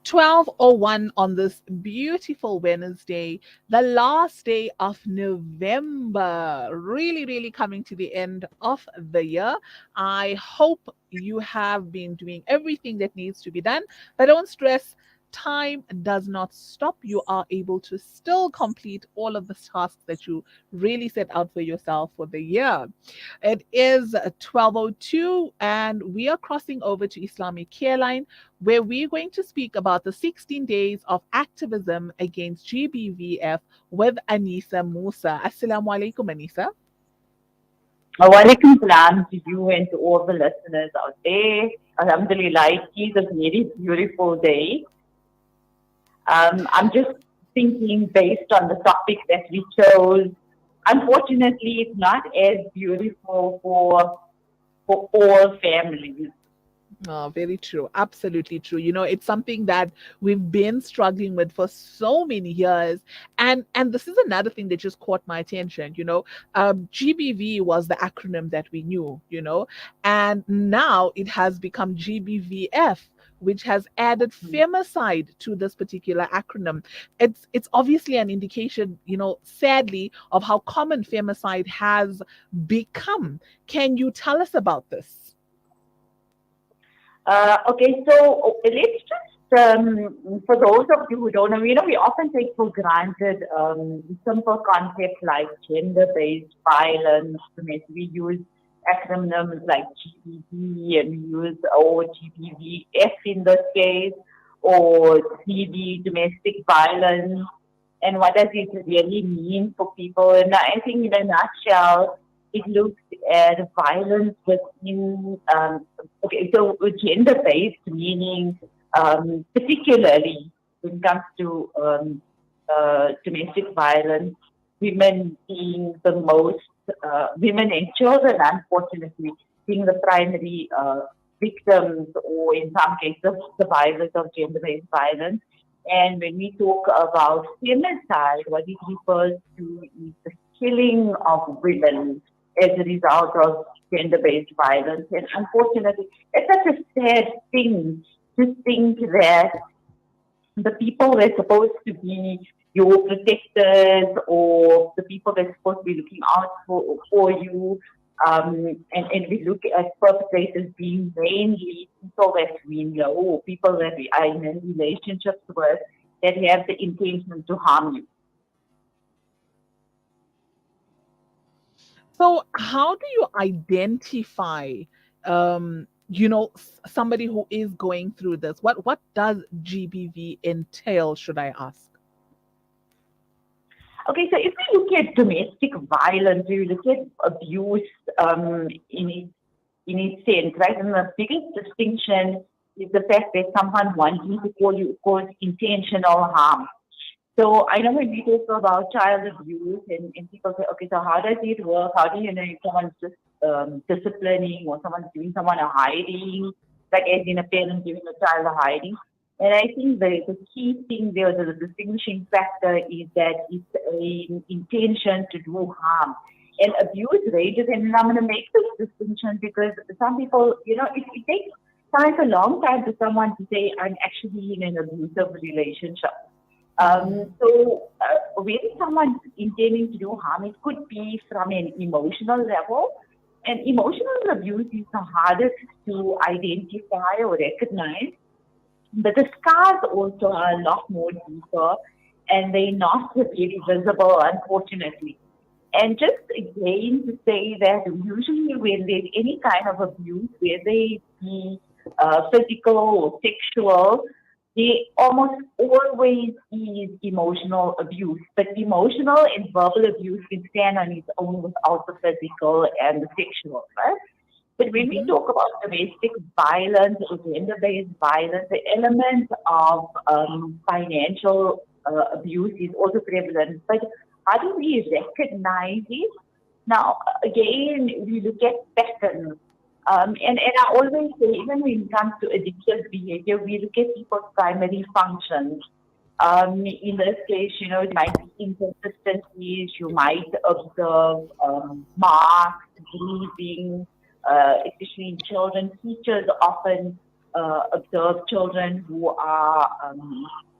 12:01 on this beautiful Wednesday, the last day of November. Really, really coming to the end of the year. I hope you have been doing everything that needs to be done, but don't stress. Time does not stop. You are able to still complete all of the tasks that you really set out for yourself for the year. It is 12:02, and we are crossing over to Islamic Careline, where we're going to speak about the 16 days of activism against GBVF with Anisa Moosa. Assalamu alaikum, Anisa. Walaikum salam to you and to all the listeners out there. Alhamdulillah, it is a very beautiful day. I'm just thinking based on the topic that we chose. Unfortunately, it's not as beautiful for all families. Oh, very true. Absolutely true. It's something that we've been struggling with for so many years. And this is another thing that just caught my attention. GBV was the acronym that we knew, and now it has become GBVF, which has added femicide to this particular acronym. It's obviously an indication, sadly, of how common femicide has become. Can you tell us about this? Okay, so let's just, for those of you who don't know, we often take for granted simple concepts like gender-based violence. We use acronyms like GBV and we use GBVF in this case, or CD, domestic violence. And what does it really mean for people? And I think in a nutshell, it looks at violence within, so gender-based, meaning particularly when it comes to domestic violence, women being the most, women and children, unfortunately, being the primary victims, or in some cases, survivors of gender-based violence. And when we talk about femicide, what it refers to is the killing of women as a result of gender-based violence. And unfortunately, it's such a sad thing to think that the people that are supposed to be your protectors, or the people that are supposed to be looking out for you, and we look at perpetrators being mainly people that we know, people that we are in relationships with, that have the intention to harm you. So, how do you identify, somebody who is going through this? What does GBV entail? Should I ask? Okay, so if we look at domestic violence, we look at abuse in its sense, right? And the biggest distinction is the fact that someone wanting to cause intentional harm. So I know when we talk about child abuse and people say, okay, so how does it work? How do you know if someone's just disciplining, or someone's giving someone a hiding, like as in a parent giving a child a hiding? And I think the key thing there, the distinguishing factor, is that it's an intention to do harm. And abuse rages, and I'm going to make this distinction because some people, it takes a long time for someone to say, I'm actually in an abusive relationship. When someone's intending to do harm, it could be from an emotional level. And emotional abuse is the hardest to identify or recognize. But the scars also are a lot more deeper, and they're not really visible, unfortunately. And just again to say that usually when there's any kind of abuse, whether it be physical or sexual, there almost always is emotional abuse. But emotional and verbal abuse can stand on its own without the physical and the sexual, right? But when we talk about domestic violence or gender-based violence, the element of financial abuse is also prevalent. But how do we recognize it? Now, again, we look at patterns. And I always say, even when it comes to addictive behavior, we look at people's primary functions. In this case, it might be inconsistencies. You might observe marks, bruising, especially in children. Teachers often observe children who are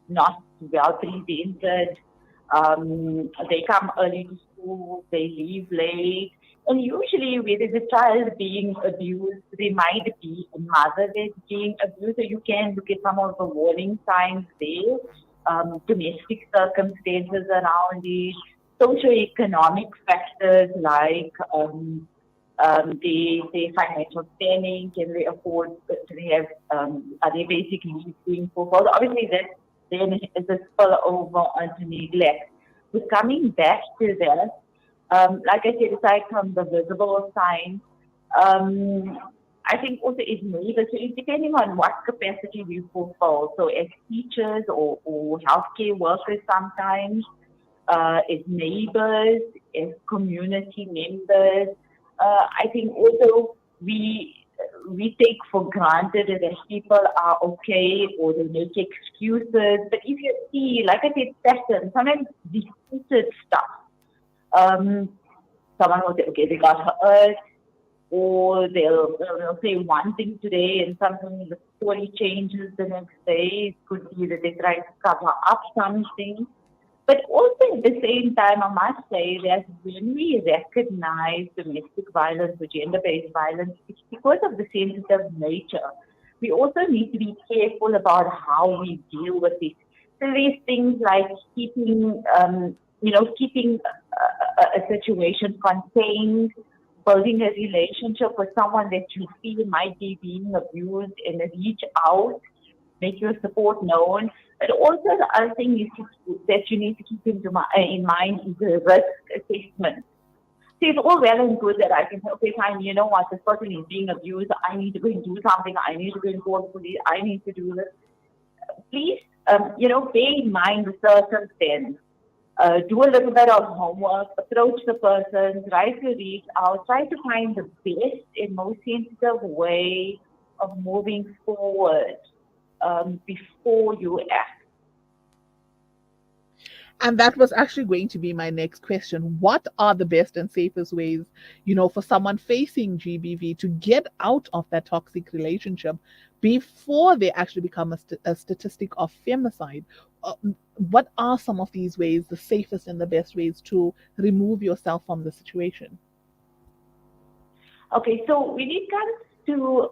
not well presented. They come early to school, they leave late. And usually, where there's a child being abused, there might be a mother that's being abused. So you can look at some of the warning signs there, domestic circumstances around it, socioeconomic factors like the financial standing, can they afford, do they have, are they basically being fulfilled? Obviously, that then is a spill over onto neglect. But coming back to that, like I said, aside from the visible signs, I think also it's neighbors. So it's depending on what capacity we fulfill. So as teachers or healthcare workers sometimes, as neighbors, as community members, I think also we take for granted that people are okay or they make excuses. But if you see, like I said, patterns, sometimes repeated stuff. Um, Someone will say, okay, they got hurt, or they'll say one thing today and something the story changes the next day. It could be that they try to cover up something. But also at the same time, I must say that when we recognize domestic violence or gender-based violence, it's because of the sensitive nature. We also need to be careful about how we deal with it. So there's things like keeping a situation contained, building a relationship with someone that you feel might be being abused and reach out, make your support known. But also the other thing that you need to keep in mind is the risk assessment. So it's all well and good that I can say, okay, fine, you know what, this person is being abused. I need to go and do something. I need to go and call the police. I need to do this. Please, bear in mind the circumstance. Do a little bit of homework, approach the person, try to reach out, try to find the best and most sensitive way of moving forward before you act. And that was actually going to be my next question. What are the best and safest ways, for someone facing GBV to get out of that toxic relationship before they actually become a statistic of femicide? Uh, what are some of these ways, the safest and the best ways to remove yourself from the situation? Okay, so when it comes to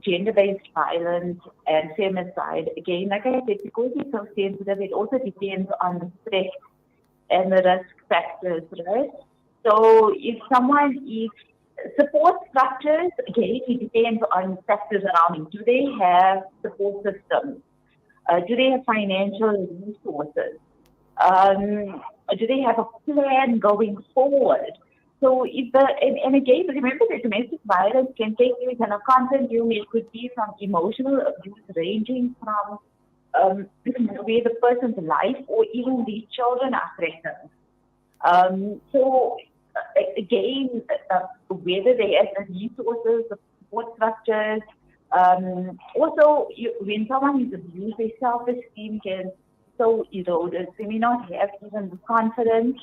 gender-based violence and femicide, again, like I said, because it's so sensitive, it also depends on the threat and the risk factors, right? So if someone is support structures, again, it depends on factors around it. Do they have support systems? Do they have financial resources? Do they have a plan going forward? So if and again, remember that domestic violence can take you kind of continuum. It could be from emotional abuse ranging from where the person's life or even the children are threatened. So again, whether they have the resources, the support structures. Also, when someone is abused, their self-esteem can so eroded. They may not have even the confidence.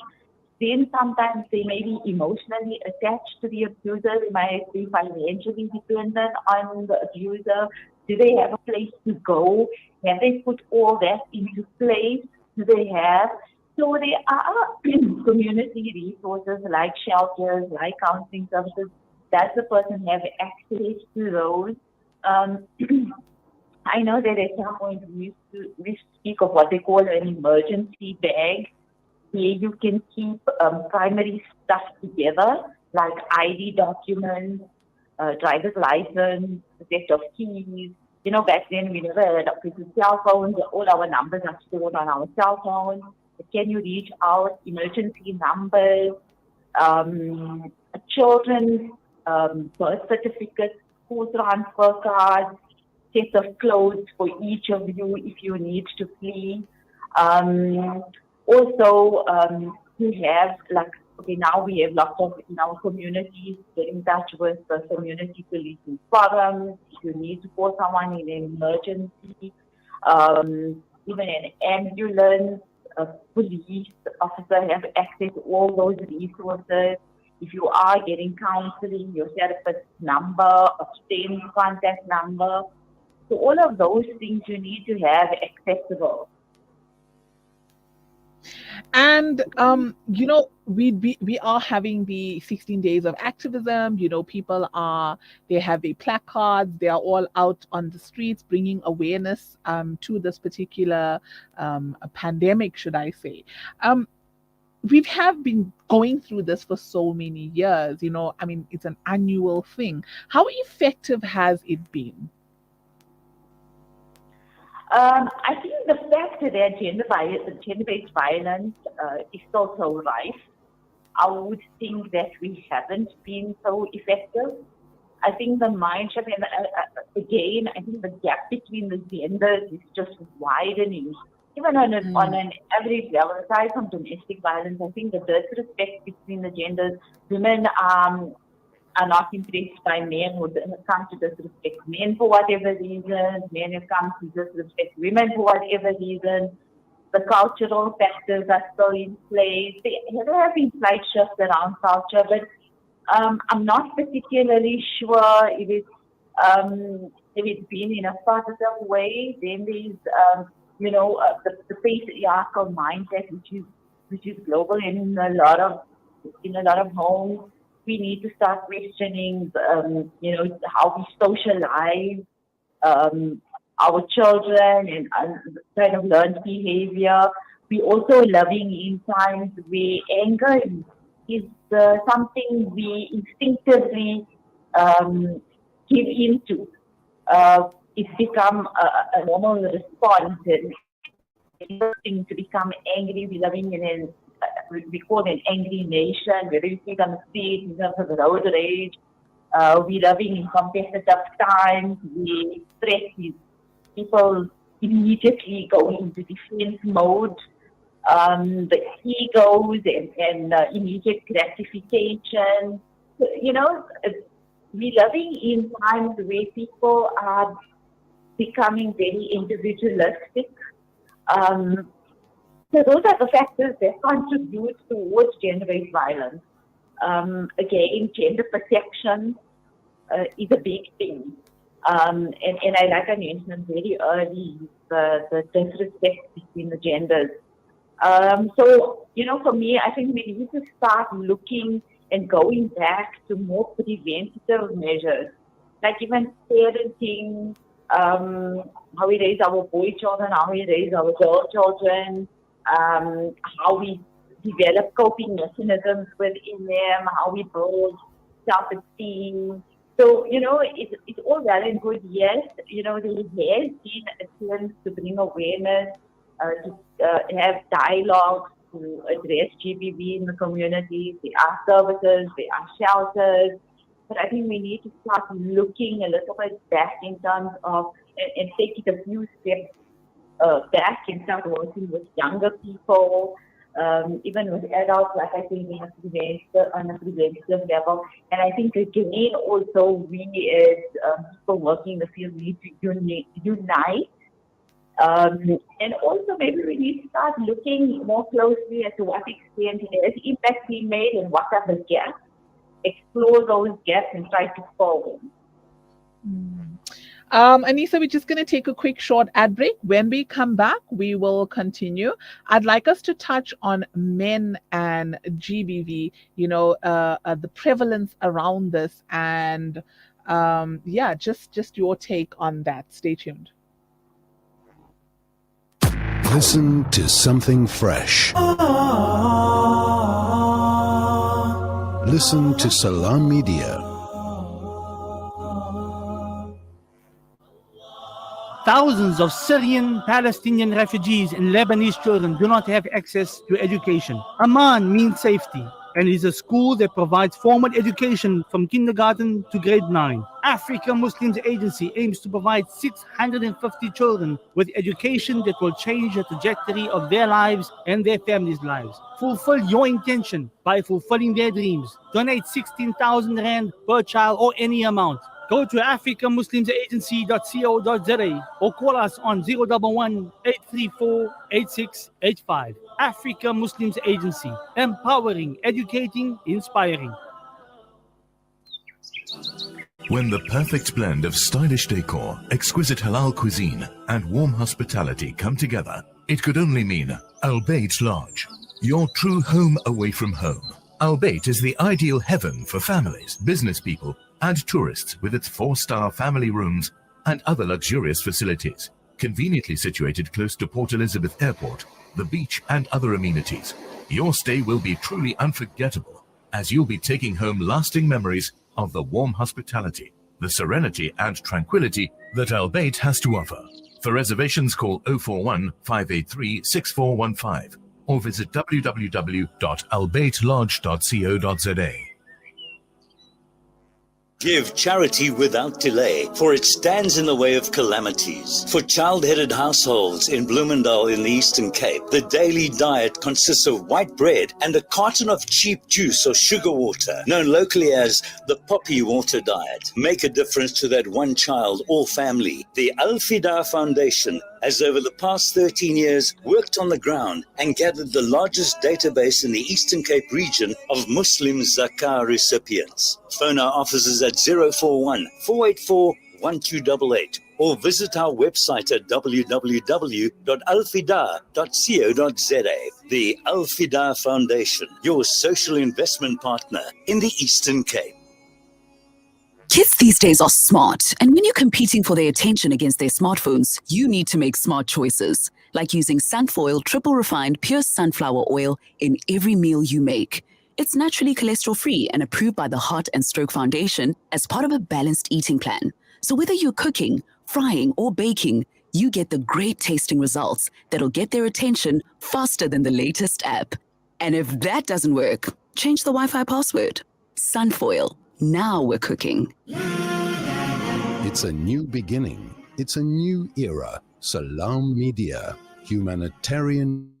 Then sometimes they may be emotionally attached to the abuser. They might be financially dependent on the abuser. Do they have a place to go? Have they put all that into place? Do they have? So there are community resources like shelters, like counseling services. Does the person have access to those? Um, I know that at some point we speak of what they call an emergency bag, where you can keep primary stuff together, like ID documents, driver's license, a set of keys. Back then we never had cell phones. All our numbers are stored on our cell phones. Can you reach out? Emergency numbers, um, children's birth certificates, school transfer cards, sets of clothes for each of you if you need to flee. Um, Also, we have like, okay, now we have lots of in our communities, get in touch with the community policing forums. If you need to call someone in an emergency, even an ambulance, a police officer have access to all those resources. If you are getting counseling, your therapist's number, a STEM contact number. So all of those things you need to have accessible. And we are having the 16 days of activism. People are they have their placards. They are all out on the streets bringing awareness to this particular pandemic, should I say. We have been going through this for so many years. I mean, it's an annual thing. How effective has it been? I think the fact that gender-based violence is still so rife, I would think that we haven't been so effective. I think the mind shift, and again, I think the gap between the genders is just widening. Even on an average level, aside from domestic violence, I think the disrespect between the genders, women are not impressed by men who come to disrespect men for whatever reason. Men have come to disrespect women for whatever reason. The cultural factors are still in place. There have been slight shifts around culture, but I'm not particularly sure if it's been in a positive way. Then there's the patriarchal mindset, which is global, and in a lot of homes. We need to start questioning, how we socialize our children and kind of learned behavior. We also living in times where anger is something we instinctively give into. It's become a normal response, and thing to become angry. We're living in we call it an angry nation, whether you see it on the street in terms of road rage. We're living in competitive times. We stress is people immediately go into defense mode. The egos and immediate gratification. We're living in times where people are becoming very individualistic. So those are the factors that contribute towards gender-based violence. Again, gender protection is a big thing. And like I mentioned very early, the disrespect between the genders. So, for me, I think we need to start looking and going back to more preventative measures, like even parenting, how we raise our boy children, how we raise our girl children, how we develop coping mechanisms within them, how we build self-esteem. So, it's all well and good, yes. There has been attempts to bring awareness, to have dialogues, to address GBV in the community. There are services, there are shelters. But I think we need to start looking a little bit back in terms of, and take it a few steps back and start working with younger people, even with adults, like I think on a preventative level. And I think again, also we as people working in the field need to unite. And also maybe we need to start looking more closely at to what extent has impact being made and what are the gaps. Explore those gaps and try to fill them. Anisa, we're just going to take a quick short ad break. When we come back, we will continue. I'd like us to touch on men and GBV, the prevalence around this, and just your take on that. Stay tuned. Listen to something fresh. Listen to Salam Media. Thousands of Syrian, Palestinian refugees and Lebanese children do not have access to education. Amman means safety and is a school that provides formal education from kindergarten to grade 9. Africa Muslims Agency aims to provide 650 children with education that will change the trajectory of their lives and their families' lives. Fulfill your intention by fulfilling their dreams. Donate 16,000 Rand per child or any amount. Go to africamuslimsagency.co.za or call us on 011 834 8685. Africa Muslims Agency, empowering, educating, inspiring. When the perfect blend of stylish decor, exquisite halal cuisine, and warm hospitality come together, it could only mean Al Bayt Lodge, your true home away from home. Al Bayt is the ideal heaven for families, business people, and tourists with its 4-star family rooms and other luxurious facilities, conveniently situated close to Port Elizabeth Airport, the beach, and other amenities. Your stay will be truly unforgettable, as you'll be taking home lasting memories of the warm hospitality, the serenity and tranquility that Al Bayt has to offer. For reservations, call 041 583 6415 or visit www.albaytlodge.co.za. Give charity without delay, for it stands in the way of calamities. For child-headed households in Bloemendal in the Eastern Cape, the daily diet consists of white bread and a carton of cheap juice or sugar water, known locally as the poppy water diet. Make a difference to that one child or family. The Al Fida Foundation has over the past 13 years worked on the ground and gathered the largest database in the Eastern Cape region of Muslim zakah recipients. Phone our offices at 041 484 1288 or visit our website at www.alfida.co.za. The Al Fida Foundation, your social investment partner in the Eastern Cape. Kids these days are smart, and when you're competing for their attention against their smartphones, you need to make smart choices, like using Sunfoil triple refined pure sunflower oil in every meal you make. It's naturally cholesterol-free and approved by the Heart and Stroke Foundation as part of a balanced eating plan. So whether you're cooking, frying, or baking, you get the great tasting results that'll get their attention faster than the latest app. And if that doesn't work, change the Wi-Fi password. Sunfoil. Now we're cooking. It's a new beginning. It's a new era. Salam Media, humanitarian.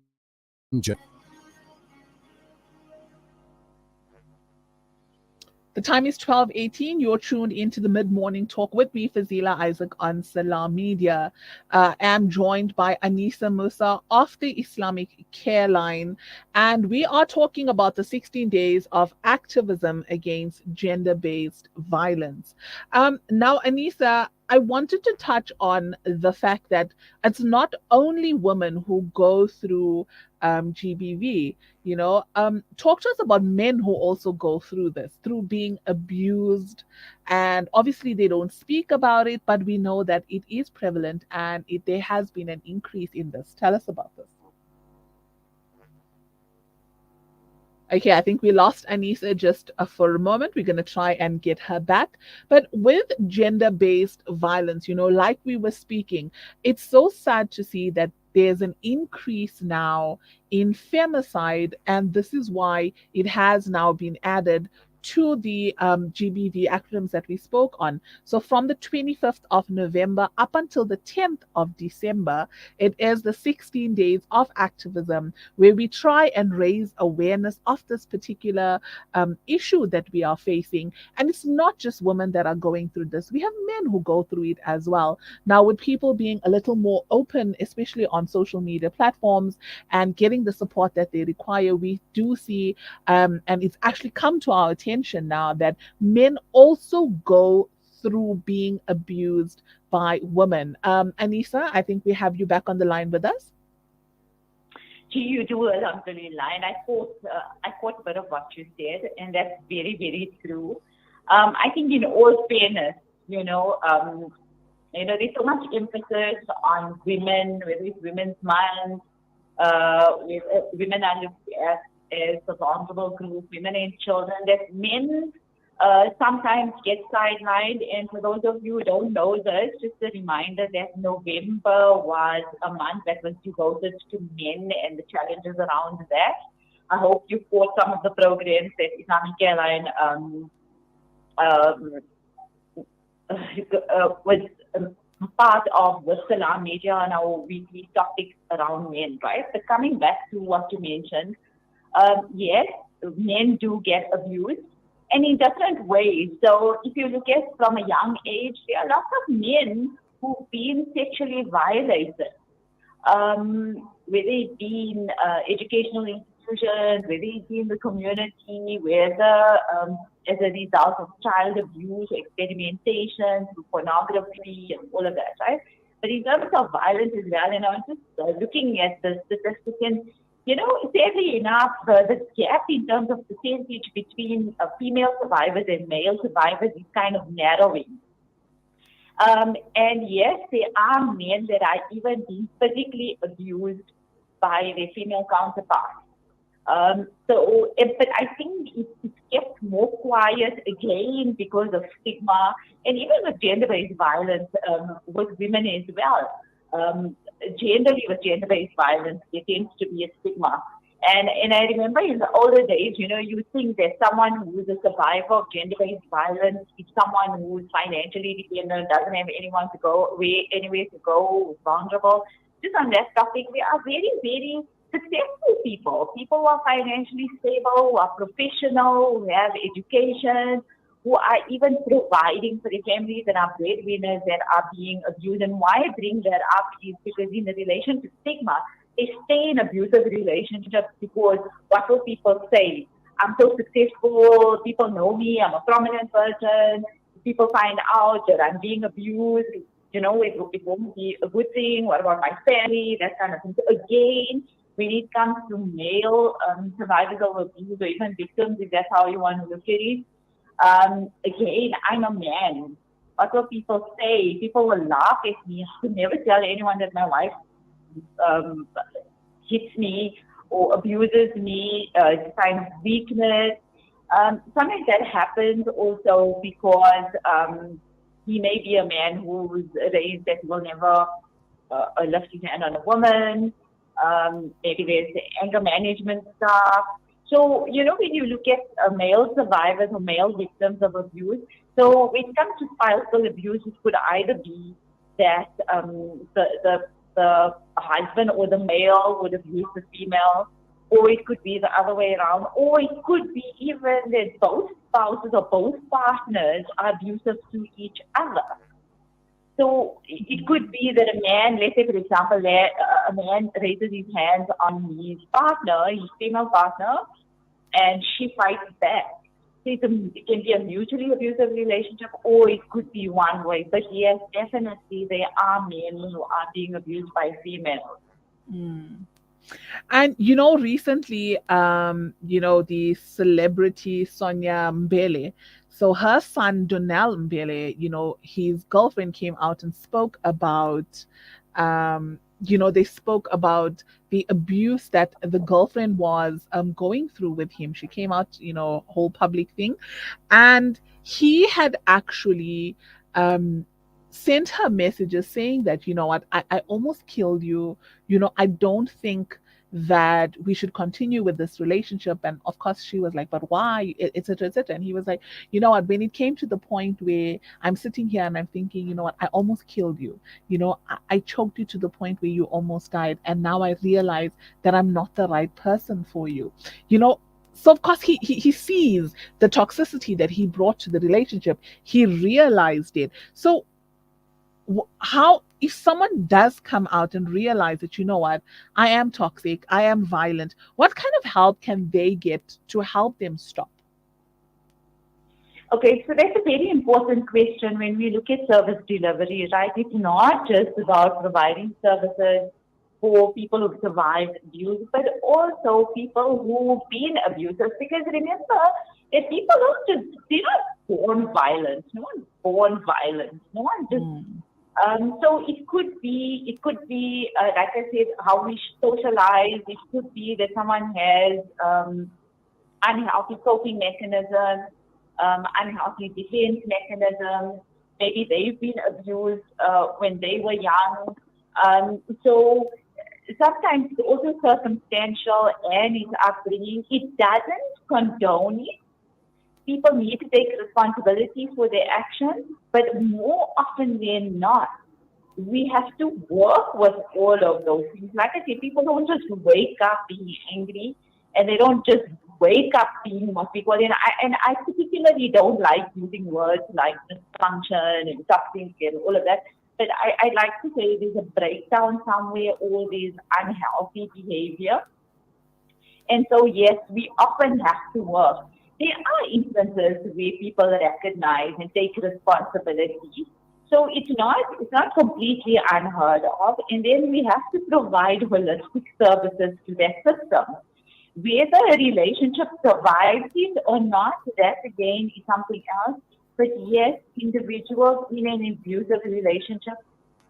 The time is 12:18. You're tuned into the mid-morning talk with me, Fazila Isaac, on Salam Media. I'm joined by Anisa Moosa of the Islamic Careline, and we are talking about the 16 days of activism against gender-based violence. Now, Anisa, I wanted to touch on the fact that it's not only women who go through GBV. Talk to us about men who also go through this, through being abused. And obviously they don't speak about it, but we know that it is prevalent and there has been an increase in this. Tell us about this. Okay, I think we lost Anisa just for a moment. We're going to try and get her back. But with gender-based violence, like we were speaking, it's so sad to see that there's an increase now in femicide, and this is why it has now been added to the GBV acronyms that we spoke on. So from the 25th of November up until the 10th of December, it is the 16 days of activism where we try and raise awareness of this particular issue that we are facing. And it's not just women that are going through this. We have men who go through it as well. Now, with people being a little more open, especially on social media platforms, and getting the support that they require, we do see, and it's actually come to our attention now that men also go through being abused by women. Anisa, I think we have you back on the line with us. You do, Alhamdulillah. And I caught a bit of what you said, and that's very, very true. I think in all fairness, there's so much emphasis on women, whether it's Women's Month, women are looked at as a vulnerable group, women and children, that men sometimes get sidelined. And for those of you who don't know this, just a reminder that November was a month that was devoted to men and the challenges around that. I hope you caught some of the programs that Islamic Careline was part of the Salam Media on our weekly topics around men, right? But coming back to what you mentioned, yes, men do get abused, and in different ways. So if you look at from a young age, there are lots of men who've been sexually violated, whether it be in educational institutions institutions, whether it's in the community, whether as a result of child abuse, experimentation, through pornography, and all of that, right? But in terms of violence as well, and I was just looking at the statistics, and sadly enough, the gap in terms of percentage between female survivors and male survivors is kind of narrowing. And yes, there are men that are even being physically abused by their female counterparts. But I think it's kept more quiet again because of stigma, and even with gender-based violence with women as well. Generally, with gender-based violence, there tends to be a stigma. And I remember in the older days, you think that someone who is a survivor of gender-based violence is someone who is financially dependent, doesn't have anywhere to go, is vulnerable. Just on that topic, we are very, very successful people. People who are financially stable, who are professional, who have education, who are even providing for their families and are breadwinners that are being abused. And why I bring that up is because in the relation to stigma, they stay in abusive relationships because what will people say? I'm so successful, people know me, I'm a prominent person, people find out that I'm being abused, it won't be a good thing, what about my family, that kind of thing. So again, when it comes to male survivors of abuse or even victims, if that's how you want to look at it, again, I'm a man. What will people say? People will laugh at me. I could never tell anyone that my wife hits me or abuses me. It's a sign of weakness. Sometimes that happens also because he may be a man who's raised that he will never lift his hand on a woman. Maybe there's the anger management stuff. So, when you look at male survivors or male victims of abuse, so when it comes to spousal abuse, it could either be that the husband or the male would abuse the female, or it could be the other way around, or it could be even that both spouses or both partners are abusive to each other. So it could be that a man, let's say for example, a man raises his hands on his partner, his female partner, and she fights back. So it can be a mutually abusive relationship, or it could be one way. But yes, definitely there are men who are being abused by females. Mm. And recently, the celebrity Sonia Mbele, so her son Donell Mbele, his girlfriend came out and spoke about, they spoke about the abuse that the girlfriend was going through with him. She came out, whole public thing, and he had actually sent her messages saying that, what, I almost killed you. I don't think that we should continue with this relationship. And of course she was like, but why, etc., etc. And he was like, what, when it came to the point where I'm sitting here and I'm thinking, what, I almost killed you. I choked you to the point where you almost died, and now I realize that I'm not the right person for you. So of course he sees the toxicity that he brought to the relationship. He realized it. So how, if someone does come out and realize that, what, I am toxic, I am violent, what kind of help can they get to help them stop? Okay, so that's a very important question when we look at service delivery, right? It's not just about providing services for people who've survived abuse, but also people who've been abusers. Because remember that people they're not born violent. No one's born violent. No one just. So it could be, like I said, how we socialize. It could be that someone has unhealthy coping mechanisms, unhealthy defense mechanisms. Maybe they've been abused when they were young. So sometimes it's also circumstantial and it's upbringing. It doesn't condone it. People need to take responsibility for their actions, but more often than not, we have to work with all of those things. Like I said, people don't just wake up being angry, and they don't just wake up being what people. And I particularly don't like using words like dysfunction and toxic and all of that. But I like to say there's a breakdown somewhere, all this unhealthy behavior. And so, yes, we often have to work. There are instances where people recognize and take responsibility. So it's not completely unheard of. And then we have to provide holistic services to that system. Whether a relationship survives it or not, that again is something else. But yes, individuals in an abusive relationship,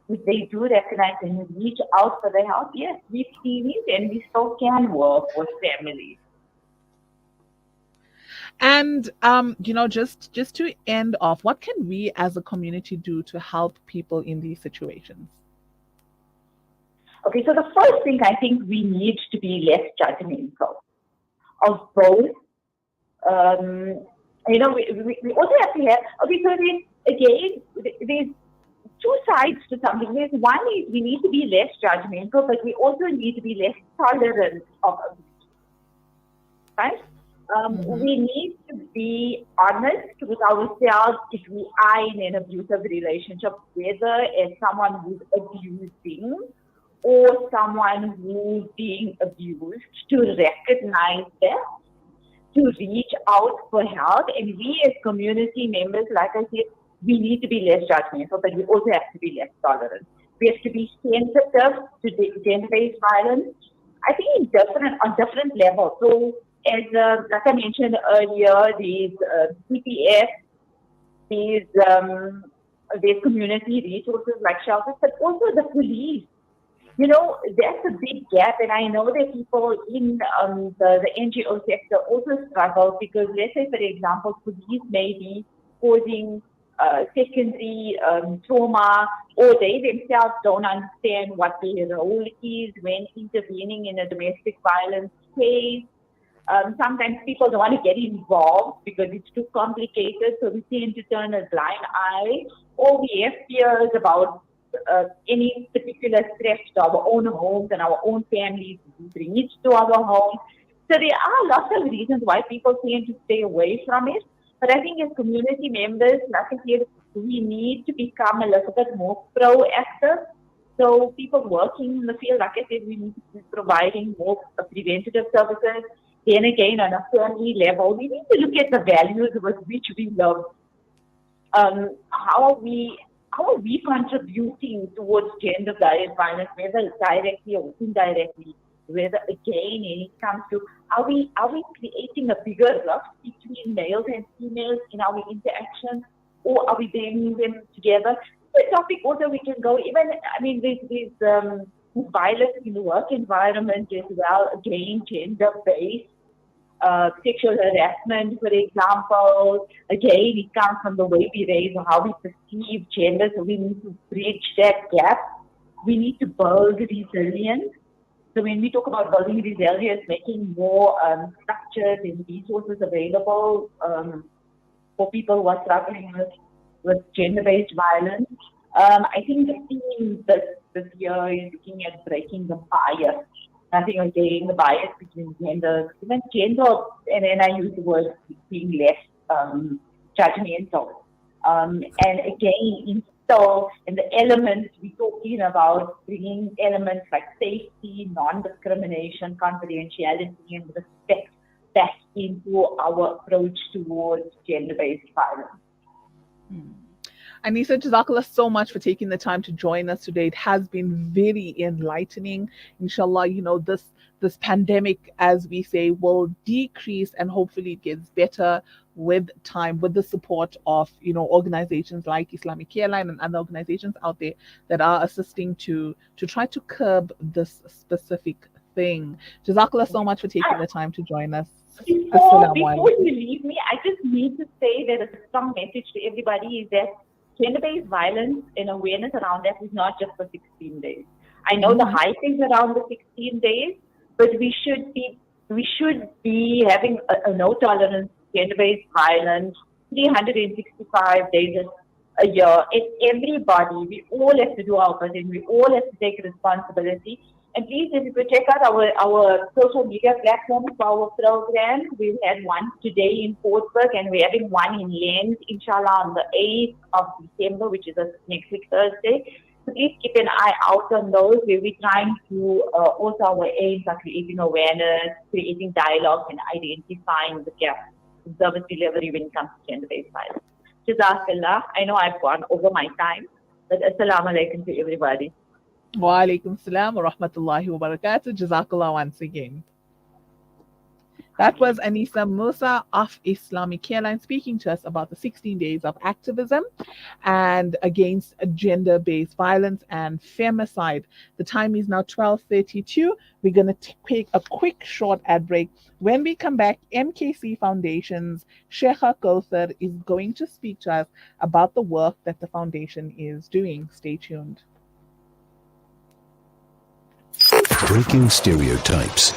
if they do recognize and reach out for the help, yes, we've seen it and we still can work with families. And just to end off, what can we as a community do to help people in these situations? Okay, so the first thing I think we need to be less judgmental of both. We also have to have, okay, so then again, there's two sides to something. There's one is we need to be less judgmental, but we also need to be less tolerant of abuse, right? We need to be honest with ourselves if we are in an abusive relationship, whether as someone who's abusing or someone who's being abused, to recognize that, to reach out for help. And we as community members, like I said, we need to be less judgmental, but we also have to be less tolerant. We have to be sensitive to gender-based violence, I think on different levels. So as like I mentioned earlier, these CPF, there's community resources like shelters, but also the police. That's a big gap, and I know that people in the NGO sector also struggle because, let's say, for example, police may be causing secondary trauma, or they themselves don't understand what their role is when intervening in a domestic violence case. Sometimes people don't want to get involved because it's too complicated, so we tend to turn a blind eye, or we have fears about any particular threat to our own homes and our own families reach to our homes. So there are lots of reasons why people tend to stay away from it. But I think as community members, like I said, we need to become a little bit more proactive. So people working in the field, like I said, we need to be providing more preventative services. Then again, on a family level, we need to look at the values with which we love. How are we contributing towards gender-based violence, whether directly or indirectly? Whether again, it comes to are we creating a bigger rift between males and females in our interactions, or are we bringing them together? The topic also we can go even. I mean, there's violence in the work environment as well. Again, gender-based. Sexual harassment, for example, again, it comes from the way we raise or how we perceive gender, so we need to bridge that gap. We need to build resilience. So when we talk about building resilience, making more structures and resources available for people who are struggling with gender-based violence. I think the theme this year is looking at breaking the bias. I think again the bias between genders, even gender, and then I use the word being less judgmental. And again, instill in the elements we're talking about, bringing elements like safety, non-discrimination, confidentiality, and respect back into our approach towards gender-based violence. Anisa, Jazakallah so much for taking the time to join us today. It has been very enlightening. Inshallah, this pandemic, as we say, will decrease and hopefully it gets better with time, with the support of, organizations like Islamic Careline and other organizations out there that are assisting to try to curb this specific thing. Jazakallah so much for taking the time to join us. Before you leave me, I just need to say that a strong message to everybody is that gender-based violence and awareness around that is not just for 16 days. I know the hype is around the 16 days, but we should be having a no tolerance gender-based violence 365 days a year. It's everybody. We all have to do our part and we all have to take responsibility. And please, if you could check out our social media platforms for our program. We've had one today in Portsburg and we're having one in Lens, inshallah, on the 8th of December, which is next week Thursday. please keep an eye out on those. Where we're trying to, also our aims are creating awareness, creating dialogue, and identifying the gaps in service delivery when it comes to gender-based violence. Jazakallah. I know I've gone over my time, but assalamu alaikum to everybody. Wa alaikum salam wa rahmatullahi wa barakatuh. Jazakallah once again. That was Anisa Moosa of Islamic Careline speaking to us about the 16 days of activism and against gender-based violence and femicide. The time is now 12:32. We're going to take a quick short ad break. When we come back, MKC Foundation's Sheikha Kauthar is going to speak to us about the work that the foundation is doing. Stay tuned. Breaking stereotypes.